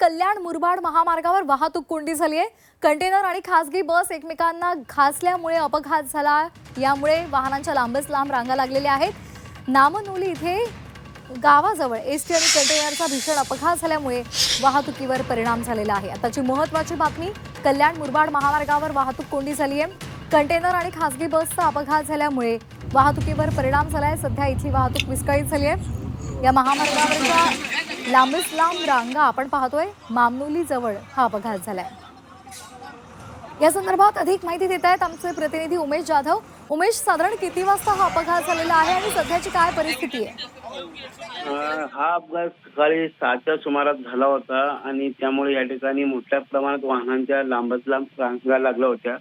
कल्याण मुरबाड महामार्गावर वाहतूक कोंडी झाली आहे। कंटेनर आणि खासगी बस एकमेकांना घासल्यामुळे अपघात झाला। यामुळे वाहनांच्या लांबच लांब रांगा लागलेल्या आहेत। नामनोली इथे गावाजवळ एसटी आणि कंटेनरचा भीषण अपघात झाल्यामुळे वाहतुकीवर परिणाम झालेला आहे। आताची महत्त्वाची बातमी, कल्याण मुरबाड महामार्गावर वाहतूक कोंडी झाली आहे। कंटेनर आणि खासगी बसचा अपघात झाल्यामुळे वाहतुकीवर परिणाम झालाय। सध्या इथली वाहतूक विस्कळीत झाली आहे। या महामार्गावरच्या लांबच लांब रांगा आपण पाहतोय। मामनोली जवळ हा अपघात झालाय। या संदर्भात अधिक माहिती देत आहेत आमचे प्रतिनिधी उमेश जाधव। उमेश, साधारण किती वाजता हा अपघात झालेला आहे आणि सध्याची काय परिस्थिती आहे? हा अपघात सकाळी 6च्या सुमारास झाला होता आणि त्यामुळे या ठिकाणी मोठ्या प्रमाणात वाहनांच्या लांबच लांब रांगा लागल्या होत्या।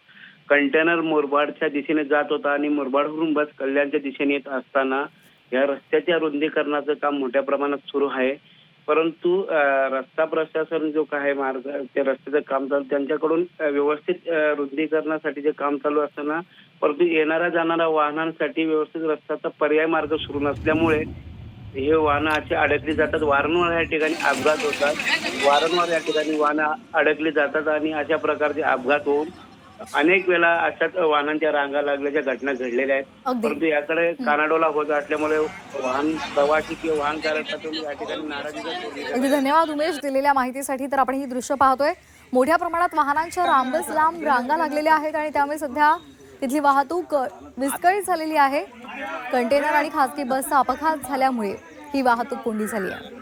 कंटेनर मुरबाडच्या दिशेने जात होता आणि मुरबाडवरून बस कल्याणच्या दिशेने येत असताना या रस्त्याच्या रुंदीकरणाचं काम मोठ्या प्रमाणात सुरू आहे। परंतु रस्ता प्रशासन जो काय मार्ग त्या रस्त्याचं काम चालू त्यांच्याकडून व्यवस्थित रुंदीकरणासाठी जे काम चालू असताना परंतु येणाऱ्या जाणाऱ्या वाहनांसाठी व्यवस्थित रस्त्याचा पर्याय मार्ग सुरू नसल्यामुळे हे वाहनं अशी अडकली जातात। वारंवार या ठिकाणी अपघात होतात। वारंवार या ठिकाणी वाहनं अडकली जातात आणि अशा प्रकारचे अपघात होऊन अनेक वेळा अशाच वाहनांच्या रांगा लागल्याच्या घटना घडलेल्या आहेत। परंतु याकडे कानाडोळा होत असल्यामुळे वाहन प्रवासी किंवा वाहन चालकातून या ठिकाणी नाराजीचा अगदी धन्यवाद उमेश दिलेल्या माहितीसाठी। तर आपण ही दृश्य पाहतोय, मोठ्या प्रमाणात वाहनांच्या लांबच लांब रांगा लागलेल्या आहेत आणि त्यामुळे सध्या तिथली वाहतूक विस्कळीत झालेली आहे। कंटेनर आणि खासगी बसचा अपघात झाल्यामुळे ही वाहतूक कोंडी झाली आहे।